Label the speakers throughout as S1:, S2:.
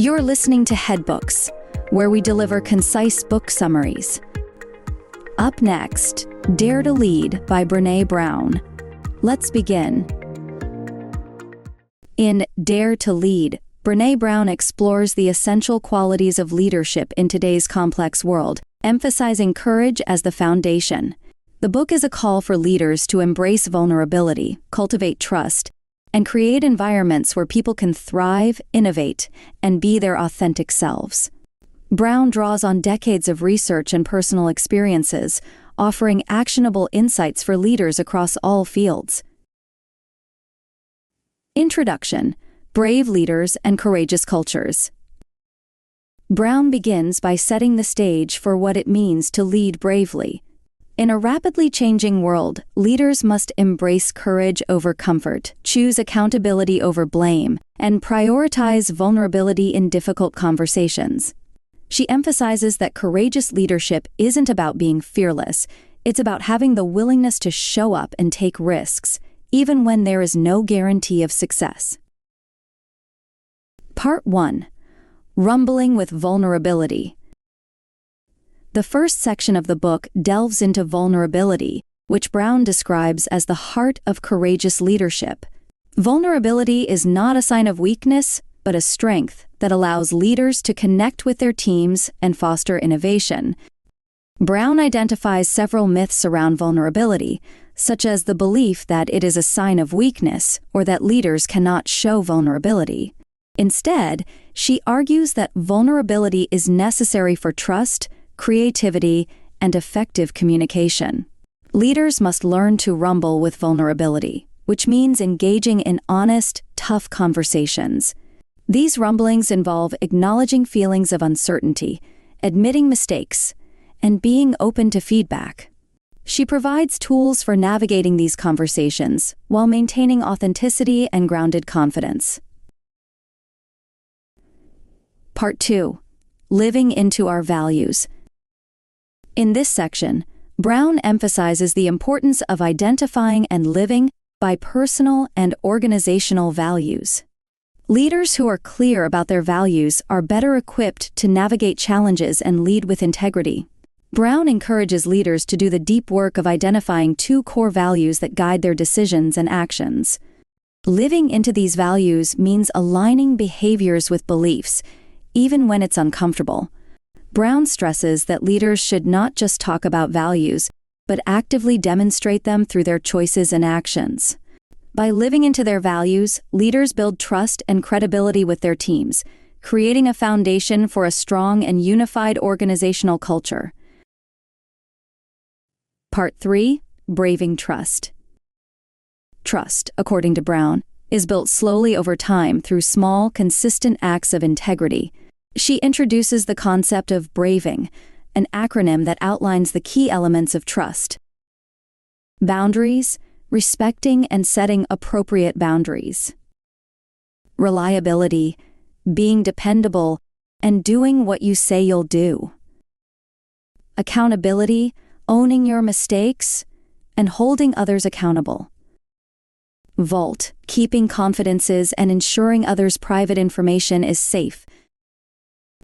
S1: You're listening to Headbooks, where we deliver concise book summaries. Up next, Dare to Lead by Brené Brown. Let's begin. In Dare to Lead, Brené Brown explores the essential qualities of leadership in today's complex world, emphasizing courage as the foundation. The book is a call for leaders to embrace vulnerability, cultivate trust, and create environments where people can thrive, innovate, and be their authentic selves. Brown draws on decades of research and personal experiences, offering actionable insights for leaders across all fields. Introduction: Brave Leaders and Courageous Cultures. Brown begins by setting the stage for what it means to lead bravely. In a rapidly changing world, leaders must embrace courage over comfort, choose accountability over blame, and prioritize vulnerability in difficult conversations. She emphasizes that courageous leadership isn't about being fearless, it's about having the willingness to show up and take risks, even when there is no guarantee of success. Part 1. Rumbling with Vulnerability. The first section of the book delves into vulnerability, which Brown describes as the heart of courageous leadership. Vulnerability is not a sign of weakness, but a strength that allows leaders to connect with their teams and foster innovation. Brown identifies several myths around vulnerability, such as the belief that it is a sign of weakness or that leaders cannot show vulnerability. Instead, she argues that vulnerability is necessary for trust, creativity, and effective communication. Leaders must learn to rumble with vulnerability, which means engaging in honest, tough conversations. These rumblings involve acknowledging feelings of uncertainty, admitting mistakes, and being open to feedback. She provides tools for navigating these conversations while maintaining authenticity and grounded confidence. Part 2. Living into Our Values. In this section, Brown emphasizes the importance of identifying and living by personal and organizational values. Leaders who are clear about their values are better equipped to navigate challenges and lead with integrity. Brown encourages leaders to do the deep work of identifying two core values that guide their decisions and actions. Living into these values means aligning behaviors with beliefs, even when it's uncomfortable. Brown stresses that leaders should not just talk about values, but actively demonstrate them through their choices and actions. By living into their values, leaders build trust and credibility with their teams, creating a foundation for a strong and unified organizational culture. Part 3. Braving Trust. Trust, according to Brown, is built slowly over time through small, consistent acts of integrity. She introduces the concept of braving, an acronym that outlines the key elements of trust. Boundaries, respecting and setting appropriate boundaries. Reliability, being dependable, and doing what you say you'll do. Accountability, owning your mistakes, and holding others accountable. Vault, keeping confidences and ensuring others' private information is safe.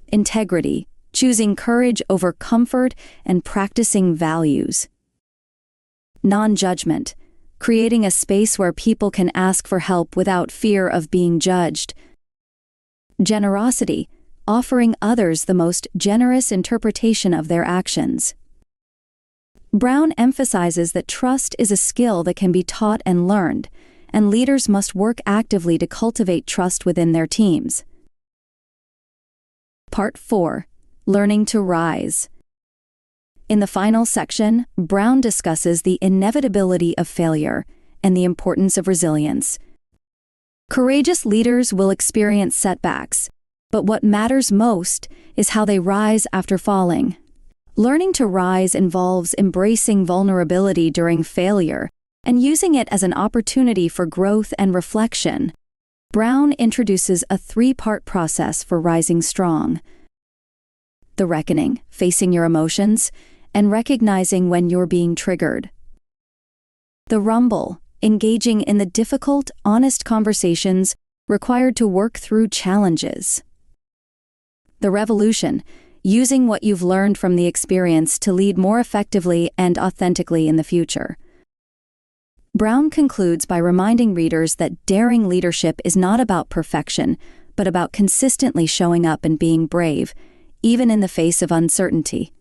S1: Integrity, choosing courage over comfort and practicing values. Non-judgment, creating a space where people can ask for help without fear of being judged. Generosity, offering others the most generous interpretation of their actions. Brown emphasizes that trust is a skill that can be taught and learned, and leaders must work actively to cultivate trust within their teams. Part 4. Learning to Rise. In the final section, Brown discusses the inevitability of failure and the importance of resilience. Courageous leaders will experience setbacks, but what matters most is how they rise after falling. Learning to rise involves embracing vulnerability during failure and using it as an opportunity for growth and reflection. Brown introduces a 3-part process for rising strong. The reckoning, facing your emotions, and recognizing when you're being triggered. The rumble, engaging in the difficult, honest conversations required to work through challenges. The Revolution: Using what you've learned from the experience to lead more effectively and authentically in the future. Brown concludes by reminding readers that daring leadership is not about perfection, but about consistently showing up and being brave, even in the face of uncertainty.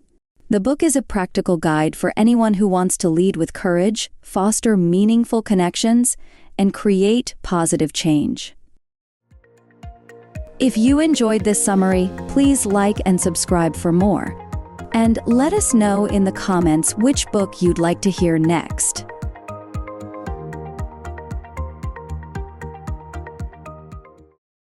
S1: The book is a practical guide for anyone who wants to lead with courage, foster meaningful connections, and create positive change. If you enjoyed this summary, please like and subscribe for more. And let us know in the comments which book you'd like to hear next.